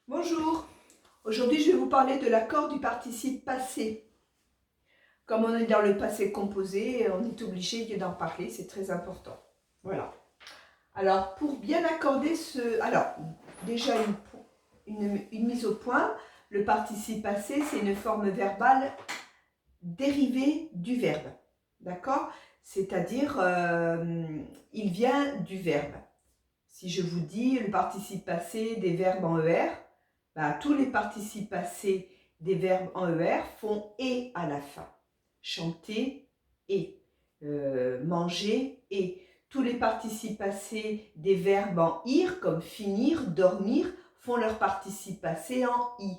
Bonjour, aujourd'hui je vais vous parler de l'accord du participe passé. Comme on est dans le passé composé, on est obligé d'en parler, c'est très important. Voilà. Alors pour bien accorder déjà une mise au point, le participe passé c'est une forme verbale dérivée du verbe. D'accord? C'est-à-dire, il vient du verbe. Si je vous dis le participe passé des verbes en ER, tous les participes passés des verbes en ER font « et » à la fin. Chanter et, manger et. Tous les participes passés des verbes en IR, comme finir, dormir, font leur participe passé en I.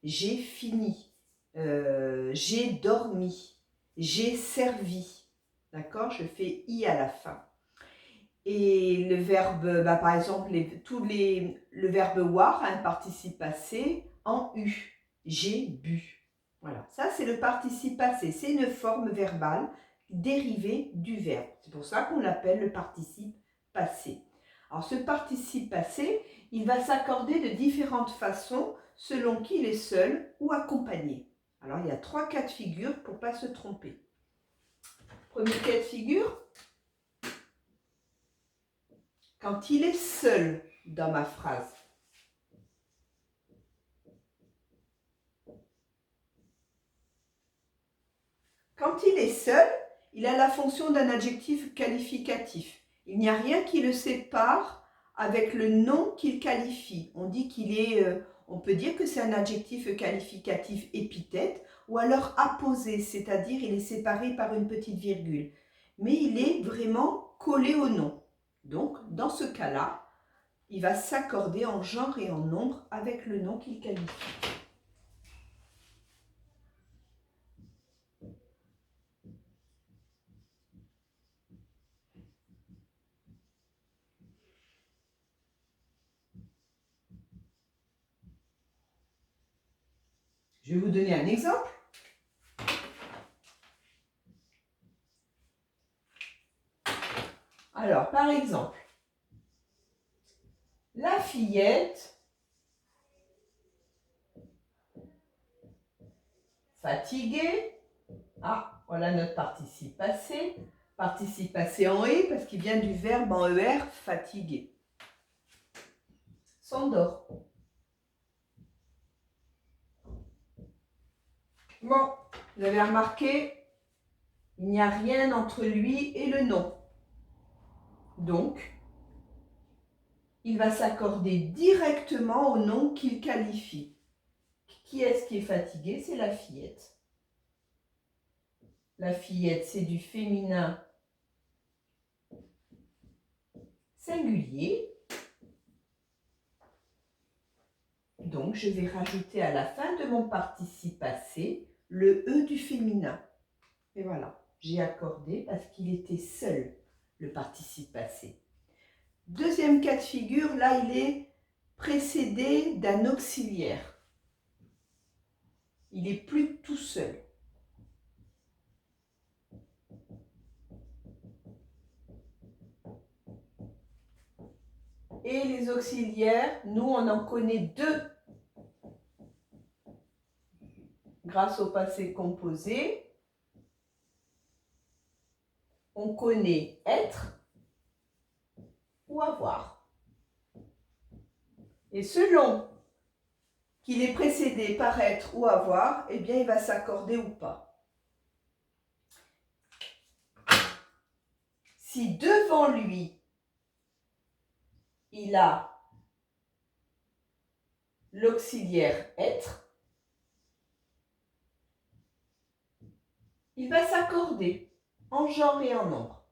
J'ai fini, j'ai dormi, j'ai servi. D'accord? Je fais I à la fin. Et le verbe, par exemple, le verbe voir a un participe passé en U. J'ai bu. Voilà, ça c'est le participe passé. C'est une forme verbale dérivée du verbe. C'est pour ça qu'on l'appelle le participe passé. Alors ce participe passé, il va s'accorder de différentes façons selon qu'il est seul ou accompagné. Alors il y a 3 cas de figure pour ne pas se tromper. Premier cas de figure, quand il est seul dans ma phrase. Quand il est seul, il a la fonction d'un adjectif qualificatif. Il n'y a rien qui le sépare avec le nom qu'il qualifie. On dit on peut dire que c'est un adjectif qualificatif épithète ou alors apposé, c'est-à-dire il est séparé par une petite virgule. Mais il est vraiment collé au nom. Donc, dans ce cas-là, il va s'accorder en genre et en nombre avec le nom qu'il qualifie. Je vais vous donner un exemple. Alors, par exemple, la fillette fatiguée. Ah, voilà notre participe passé. Participe passé en E parce qu'il vient du verbe en ER, fatigué. S'endort. Bon, vous avez remarqué, il n'y a rien entre lui et le nom. Donc, il va s'accorder directement au nom qu'il qualifie. Qui est-ce qui est fatigué? C'est la fillette. La fillette, c'est du féminin singulier. Donc, je vais rajouter à la fin de mon participe passé le E du féminin. Et voilà, j'ai accordé parce qu'il était seul, le participe passé. Deuxième cas de figure, là, il est précédé d'un auxiliaire. Il n'est plus tout seul. Et les auxiliaires, nous, on en connaît 2 grâce au passé composé. On connaît être ou avoir. Et selon qu'il est précédé par être ou avoir, eh bien, il va s'accorder ou pas. Si devant lui, il a l'auxiliaire être, il va s'accorder en genre et en nombre.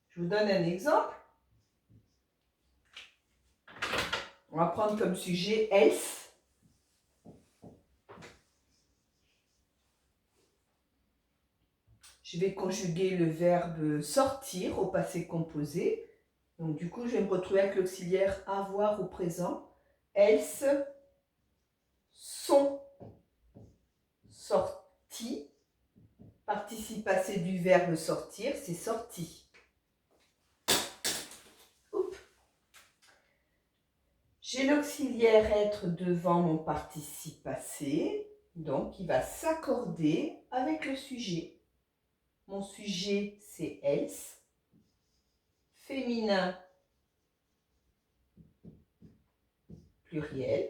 Je vous donne un exemple. On va prendre comme sujet else. Je vais conjuguer le verbe sortir au passé composé. Donc du coup, je vais me retrouver avec l'auxiliaire avoir au présent. Else sont sortis Participe passé du verbe sortir, c'est sorti. Oups. J'ai l'auxiliaire être devant mon participe passé, donc il va s'accorder avec le sujet. Mon sujet, c'est else. Féminin, pluriel.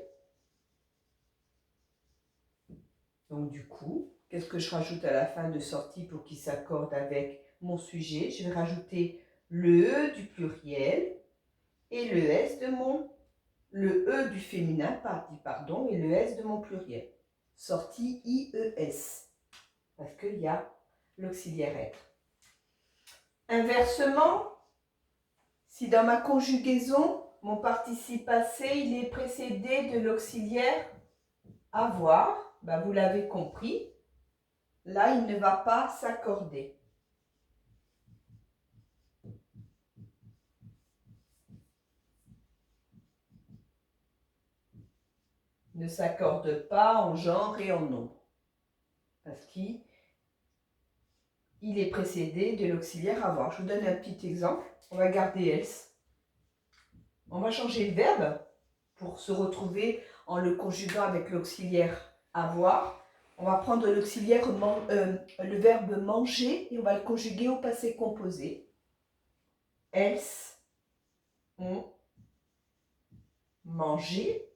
Donc du coup, qu'est-ce que je rajoute à la fin de sortie pour qu'il s'accorde avec mon sujet? Je vais rajouter le E du pluriel et le S de le E du féminin, pardon, et le S de mon pluriel. Sortie IES, parce qu'il y a l'auxiliaire être. Inversement, si dans ma conjugaison, mon participe passé, il est précédé de l'auxiliaire avoir, ben vous l'avez compris, là, il ne va pas s'accorder. Ne s'accorde pas en genre et en nombre. Parce qu'il est précédé de l'auxiliaire avoir. Je vous donne un petit exemple. On va garder else. On va changer le verbe pour se retrouver en le conjuguant avec l'auxiliaire avoir. On va prendre l'auxiliaire, le verbe manger et on va le conjuguer au passé composé. Else ont mangé.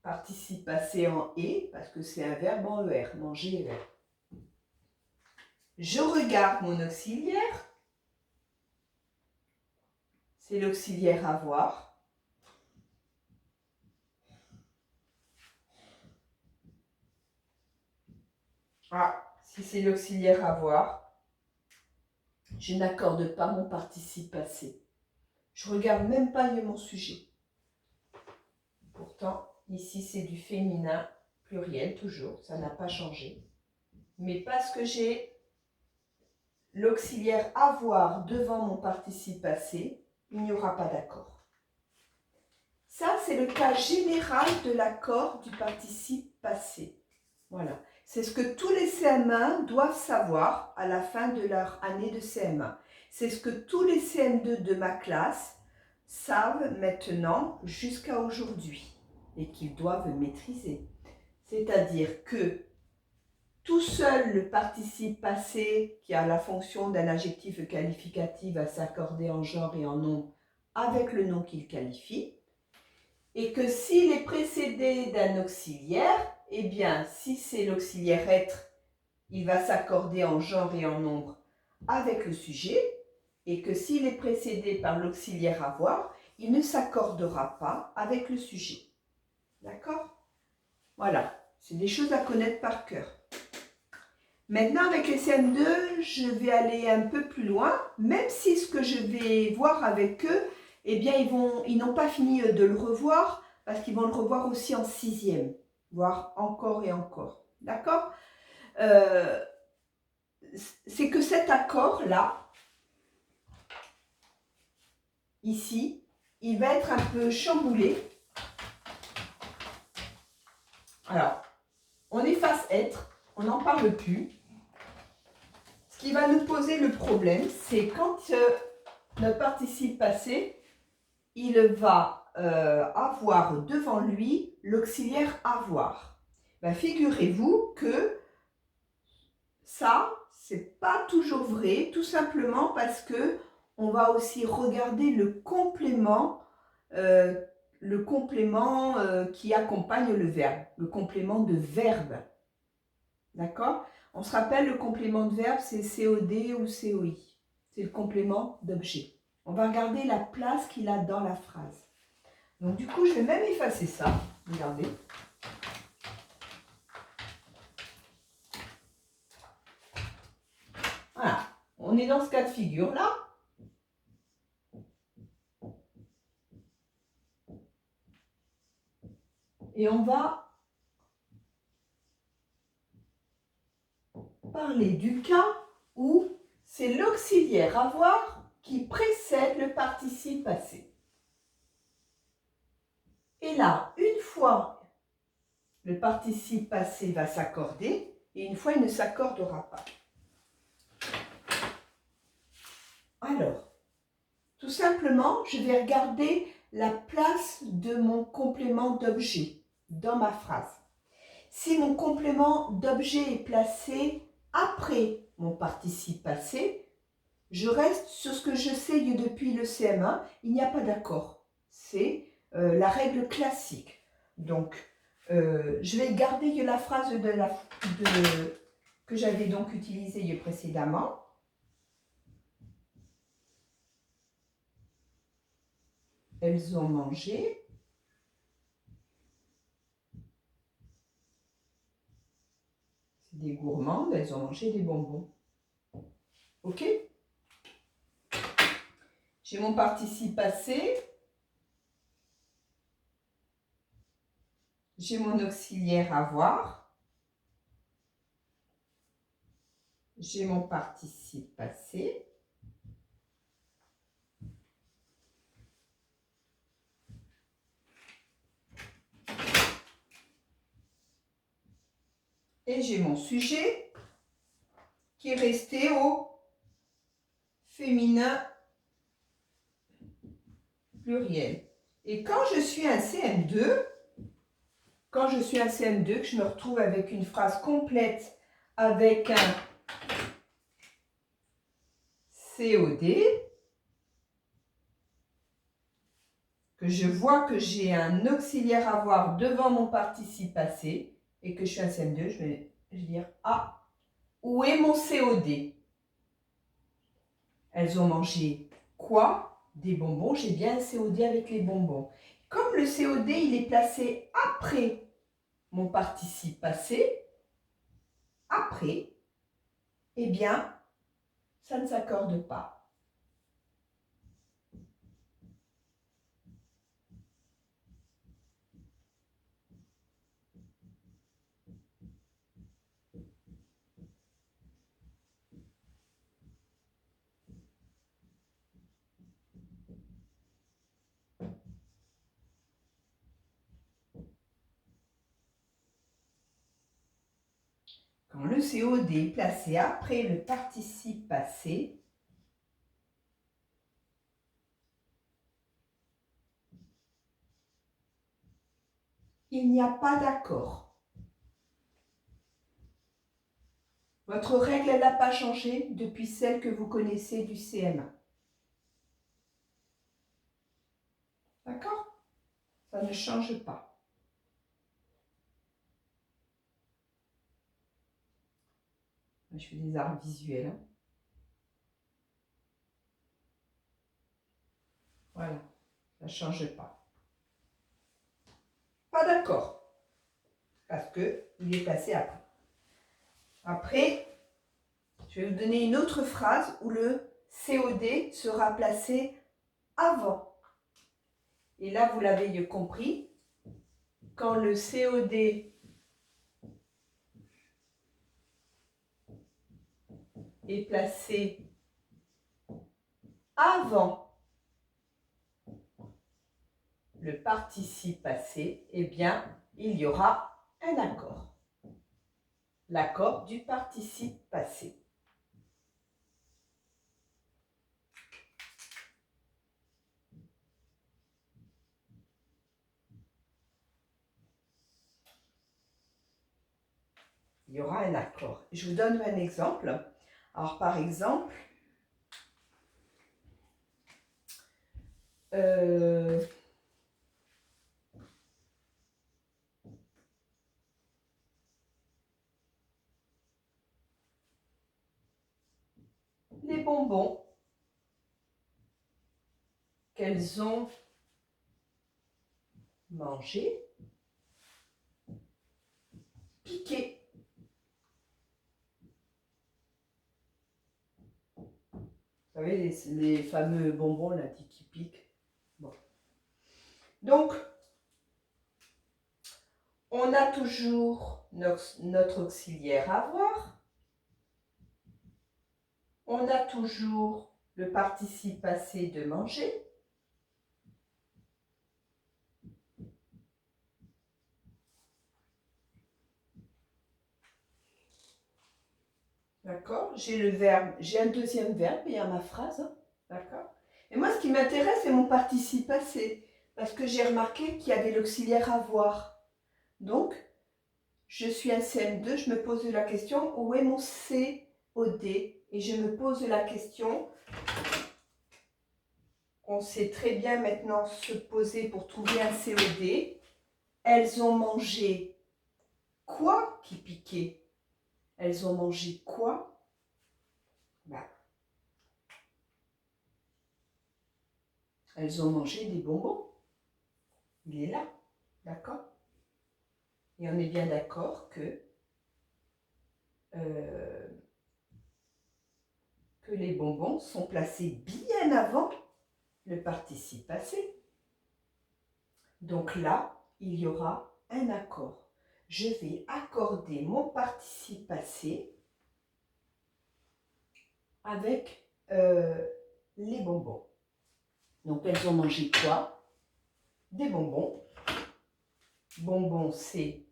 Participe passé en et parce que c'est un verbe en ER. Manger ER. Je regarde mon auxiliaire. C'est l'auxiliaire avoir. Ah, si c'est l'auxiliaire avoir, je n'accorde pas mon participe passé. Je regarde même pas mon sujet. Pourtant, ici c'est du féminin pluriel toujours, ça n'a pas changé. Mais parce que j'ai l'auxiliaire avoir devant mon participe passé, il n'y aura pas d'accord. Ça, c'est le cas général de l'accord du participe passé. Voilà. C'est ce que tous les CM1 doivent savoir à la fin de leur année de CM1. C'est ce que tous les CM2 de ma classe savent maintenant jusqu'à aujourd'hui et qu'ils doivent maîtriser. C'est-à-dire que tout seul le participe passé qui a la fonction d'un adjectif qualificatif va s'accorder en genre et en nombre avec le nom qu'il qualifie. Et que s'il est précédé d'un auxiliaire, eh bien, si c'est l'auxiliaire être, il va s'accorder en genre et en nombre avec le sujet. Et que s'il est précédé par l'auxiliaire avoir, il ne s'accordera pas avec le sujet. D'accord? Voilà, c'est des choses à connaître par cœur. Maintenant, avec les CM2, je vais aller un peu plus loin, même si ce que je vais voir avec eux, eh bien, ils n'ont pas fini de le revoir, parce qu'ils vont le revoir aussi en 6e, voire encore et encore. D'accord? C'est que cet accord-là, ici, il va être un peu chamboulé. Alors, on efface être, on n'en parle plus. Ce qui va nous poser le problème, c'est quand notre participe passé, il va avoir devant lui l'auxiliaire avoir. Ben, figurez-vous que ça, c'est pas toujours vrai, tout simplement parce que on va aussi regarder le complément qui accompagne le verbe, le complément de verbe. D'accord? On se rappelle, le complément de verbe, c'est COD ou COI. C'est le complément d'objet. On va regarder la place qu'il a dans la phrase. Donc du coup, je vais même effacer ça. Regardez. Voilà. On est dans ce cas de figure-là. Et on va parler du cas où c'est l'auxiliaire avoir qui précède le participe passé. Et là, une fois le participe passé va s'accorder, Et une fois, il ne s'accordera pas. Alors, tout simplement, je vais regarder la place de mon complément d'objet dans ma phrase. Si mon complément d'objet est placé après mon participe passé, je reste sur ce que je sais depuis le CM1, il n'y a pas d'accord. C'est la règle classique. Donc, je vais garder la phrase que j'avais donc utilisée précédemment. Elles ont mangé. C'est des gourmandes, elles ont mangé des bonbons. Ok? J'ai mon participe passé. J'ai mon auxiliaire avoir. J'ai mon participe passé. Et j'ai mon sujet qui est resté au féminin pluriel. Et quand je suis un CM2, que je me retrouve avec une phrase complète avec un COD, que je vois que j'ai un auxiliaire avoir devant mon participe passé et que je suis un CM2, je vais dire « Ah, où est mon COD ?» Elles ont mangé quoi? Des bonbons. J'ai bien un COD avec les bonbons. Comme le COD, il est placé après mon participe passé, après, eh bien, ça ne s'accorde pas. Quand le COD est placé après le participe passé, il n'y a pas d'accord. Votre règle, elle n'a pas changé depuis celle que vous connaissez du CM1. D'accord? Ça ne change pas. Je fais des arts visuels. Hein. Voilà, ça ne change pas. Pas d'accord. Parce qu'il est placé après. Après, je vais vous donner une autre phrase où le COD sera placé avant. Et là, vous l'avez compris, quand le COD est placé avant le participe passé, eh bien, il y aura un accord. L'accord du participe passé. Il y aura un accord. Je vous donne un exemple. Alors, par exemple, les bonbons qu'elles ont mangés, piqués. Vous savez, les fameux bonbons là, qui piquent. Bon. Donc, on a toujours notre auxiliaire avoir. On a toujours le participe passé de manger. D'accord? J'ai le verbe, j'ai un deuxième verbe et il y a ma phrase. Hein. D'accord? Et moi, ce qui m'intéresse, c'est mon participe passé. Parce que j'ai remarqué qu'il y avait l'auxiliaire avoir. Donc, je suis un CM2, je me pose la question, où est mon COD? Et je me pose la question, on sait très bien maintenant se poser pour trouver un COD. Elles ont mangé quoi qui piquait? Elles ont mangé quoi? Bah, elles ont mangé des bonbons. Il est là, d'accord? Et on est bien d'accord euh, que les bonbons sont placés bien avant le participe passé. Donc là, il y aura un accord. Je vais accorder mon participe passé avec les bonbons. Donc elles ont mangé quoi? Des bonbons. Bonbons, c'est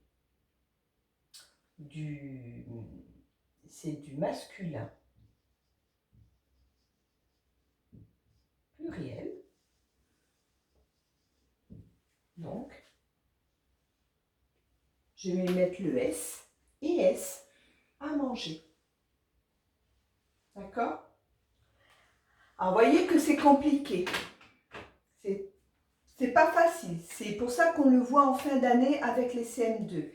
du masculin pluriel. Donc, je vais mettre le S et S à manger. D'accord? Alors, voyez que c'est compliqué. C'est pas facile. C'est pour ça qu'on le voit en fin d'année avec les CM2.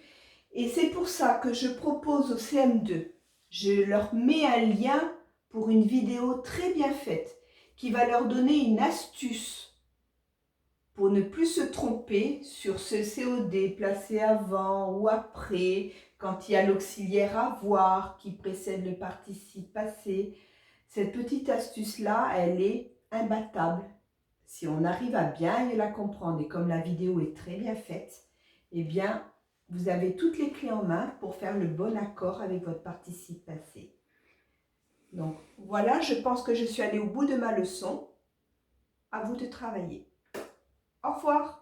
Et c'est pour ça que je propose aux CM2, je leur mets un lien pour une vidéo très bien faite qui va leur donner une astuce pour ne plus se tromper sur ce COD placé avant ou après, quand il y a l'auxiliaire avoir qui précède le participe passé. Cette petite astuce-là, elle est imbattable. Si on arrive à bien la comprendre et comme la vidéo est très bien faite, eh bien, vous avez toutes les clés en main pour faire le bon accord avec votre participe passé. Donc, voilà, je pense que je suis allée au bout de ma leçon. À vous de travailler. Au revoir.